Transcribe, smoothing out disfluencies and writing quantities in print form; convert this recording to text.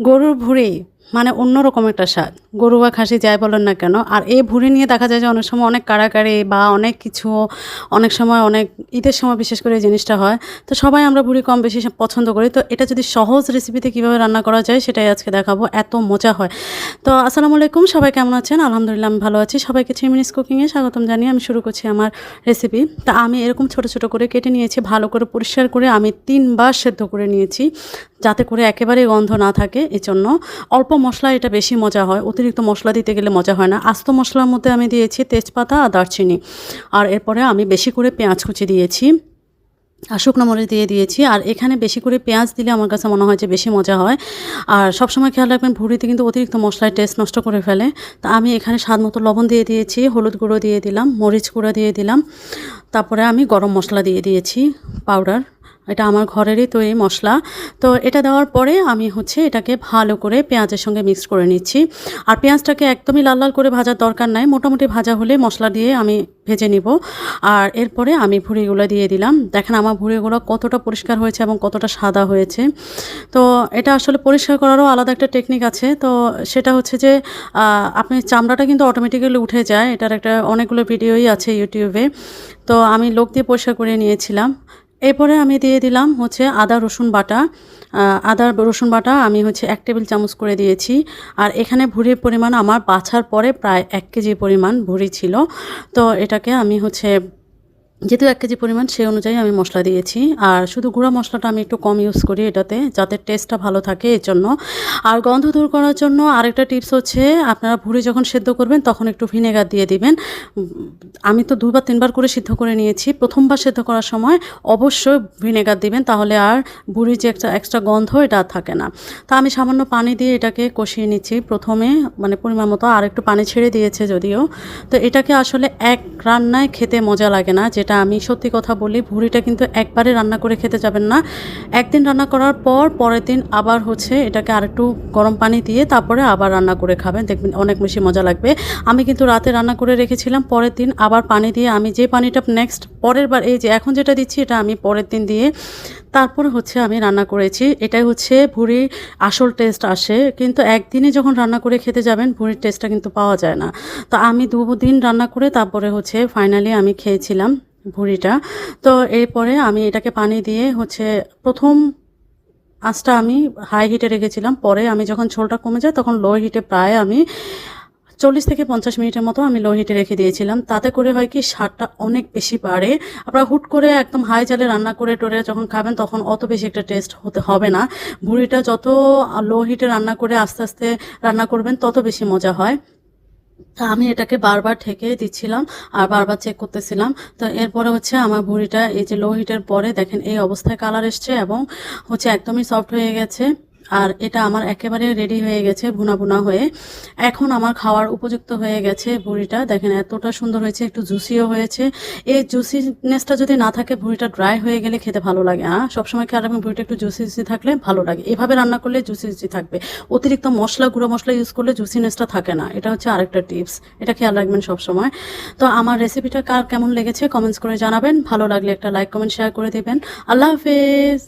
গরুর ভুঁড়ি মানে অন্যরকম একটা স্বাদ। গরু বা খাসি যাই বলেন না কেন। আর এই ভুঁড়ি নিয়ে দেখা যায় যে অনেক সময় অনেক কাড়াকাড়ি বা অনেক কিছু অনেক সময় অনেক ঈদের সময় বিশেষ করে এই জিনিসটা হয়। তো সবাই আমরা ভুঁড়ি কম বেশি পছন্দ করি। তো এটা যদি সহজ রেসিপিতে কীভাবে রান্না করা যায় সেটাই আজকে দেখাবো। এত মজা হয়। তো আসসালামু আলাইকুম, সবাই কেমন আছেন? আলহামদুলিল্লাহ আমি ভালো আছি। সবাইকে 3 মিনিটস কুকিংয়ে স্বাগতম জানিয়ে আমি শুরু করছি আমার রেসিপি। তা আমি এরকম ছোট, ছোট করে কেটে নিয়েছি। ভালো করে পরিষ্কার করে আমি 3 বার সেদ্ধ করে নিয়েছি। যাতে করে একেবারেই গন্ধ না থাকে এজন্য। অল্প মশলায় এটা বেশি মজা হয়। অতিরিক্ত মশলা দিতে গেলে মজা হয় না। আস্ত মশলার মধ্যে আমি দিয়েছি তেজপাতা আর দারচিনি। আর এরপরে আমি বেশি করে পেঁয়াজ কুচি দিয়েছি। আর শুকনো মরিচ দিয়ে দিয়েছি। আর এখানে বেশি করে পেঁয়াজ দিলে আমার কাছে মনে হয় যে বেশি মজা হয়। আর সবসময় খেয়াল রাখবেন ভুঁড়িতে কিন্তু অতিরিক্ত মশলায় টেস্ট নষ্ট করে ফেলে। তা আমি এখানে স্বাদ মতো লবণ দিয়ে দিয়েছি, হলুদ গুঁড়ো দিয়ে দিলাম, মরিচ গুঁড়ো দিয়ে দিলাম। তারপরে আমি গরম মশলা দিয়ে দিয়েছি পাউডার। এটা আমার ঘরেরই তৈরি মশলা। তো এটা দেওয়ার পরে আমি এটাকে ভালো করে পেঁয়াজের সঙ্গে মিক্স করে নিচ্ছি। আর পেঁয়াজটাকে একদমই লাল লাল করে ভাজার দরকার নাই। মোটামুটি ভাজা হলে মশলা দিয়ে আমি ভেজে নিব। আর এরপরে আমি ভুঁড়িগুলো দিয়ে দিলাম। দেখেন আমার ভুঁড়িগুলো কতটা পরিষ্কার হয়েছে এবং কতটা সাদা হয়েছে। তো এটা আসলে পরিষ্কার করারও আলাদা একটা টেকনিক আছে। তো সেটা হচ্ছে যে আপনি চামড়াটা কিন্তু অটোমেটিক্যালি উঠে যায়। এটার একটা অনেকগুলো ভিডিওই আছে ইউটিউবে। তো আমি লোক দিয়ে পরিষ্কার করে নিয়েছিলাম। এরপরে আমি দিয়ে দিলাম আদা রসুন বাটা। আদা রসুন বাটা আমি 1 টেবিল চামচ করে দিয়েছি। আর এখানে ভুঁড়ির পরিমাণ আমার বাছার পরে প্রায় 1 কেজি পরিমাণ ভুঁড়ি ছিল। তো এটাকে আমি যেহেতু 1 কেজি পরিমাণ সেই অনুযায়ী আমি মশলা দিয়েছি। আর শুধু গুঁড়া মশলাটা আমি একটু কম ইউজ করি এটাতে, যাতে টেস্টটা ভালো থাকে এর জন্য। আর গন্ধ দূর করার জন্য আরেকটা টিপস আপনারা ভুঁড়ি যখন সেদ্ধ করবেন তখন একটু ভিনেগার দিয়ে দিবেন। আমি তো 2 বার 3 বার করে সিদ্ধ করে নিয়েছি। প্রথমবার সেদ্ধ করার সময় অবশ্যই ভিনেগার দিবেন, তাহলে আর ভুঁড়ির যে একটা এক্সট্রা গন্ধ এটা আর থাকে না। তো আমি সামান্য পানি দিয়ে এটাকে কষিয়ে নিচ্ছি প্রথমে, মানে পরিমাণ মতো। আর একটু পানি ছেড়ে দিয়েছে যদিও। তো এটাকে আসলে এক রান্নায় খেতে মজা লাগে না, যেটা আমি সত্যি কথা বলি। ভুঁড়িটা কিন্তু একবারে রান্না করে খেতে যাবেন না। একদিন রান্না করার পর পরের দিন আবার এটাকে আরেকটু গরম পানি দিয়ে তারপরে আবার রান্না করে খাবেন, দেখবেন অনেক বেশি মজা লাগবে। আমি কিন্তু রাতে রান্না করে রেখেছিলাম, পরের দিন আবার পানি দিয়ে আমি যে পানিটা নেক্সট পরের বার এই যে এখন যেটা দিচ্ছি এটা আমি পরের দিন দিয়ে তারপরে আমি রান্না করেছি। এটাই ভুঁড়ির আসল টেস্ট আসে। কিন্তু একদিনে যখন রান্না করে খেতে যাবেন ভুঁড়ির টেস্টটা কিন্তু পাওয়া যায় না। তো আমি 2 দিন রান্না করে তারপরে ফাইনালি আমি খেয়েছিলাম ভুঁড়িটা। তো এরপরে আমি এটাকে পানি দিয়ে প্রথম আঁচটা আমি হাই হিটে রেখেছিলাম। পরে আমি যখন ঝোলটা কমে যায় তখন লো হিটে প্রায় আমি 40 থেকে 50 মিনিটের মতো আমি লো হিটে রেখে দিয়েছিলাম। তাতে করে হয় কি স্বাদটা অনেক বেশি বাড়ে। আপনারা হুট করে একদম হাই জালে রান্না করে টোরে যখন খাবেন তখন অত বেশি একটা টেস্ট হবে না। ভুঁড়িটা যত লো হিটে রান্না করে আস্তে আস্তে রান্না করবেন তত বেশি মজা হয়। তা আমি এটাকে বারবার ঢেকে দিচ্ছিলাম আর বারবার চেক করতেছিলাম। তো এরপরে আমার ভুঁড়িটা এই যে লো হিটের পরে দেখেন এই অবস্থায় কালার এসছে এবং একদমই সফট হয়ে গেছে। আর এটা আমার একেবারে রেডি হয়ে গেছে ভুনা ভুনা হয়ে। এখন আমার খাওয়ার উপযুক্ত হয়ে গেছে ভুঁড়িটা। দেখেন এতটা সুন্দর হয়েছে, একটু জুসিও হয়েছে। এই জুসিনেসটা যদি না থাকে ভুঁড়িটা ড্রাই হয়ে গেলে খেতে ভালো লাগে না। সবসময় খেয়াল রাখবেন ভুঁড়িটা একটু জুসি জুসি থাকলে ভালো লাগে। এভাবে রান্না করলে জুসি জুসি থাকবে। অতিরিক্ত মশলা গুঁড়ো মশলা ইউজ করলে জুসিনেসটা থাকে না। এটা আরেকটা টিপস, এটা খেয়াল রাখবেন সবসময়। তো আমার রেসিপিটা কার কেমন লেগেছে কমেন্টস করে জানাবেন। ভালো লাগলে একটা লাইক কমেন্ট শেয়ার করে দেবেন। আল্লাহ হাফেজ।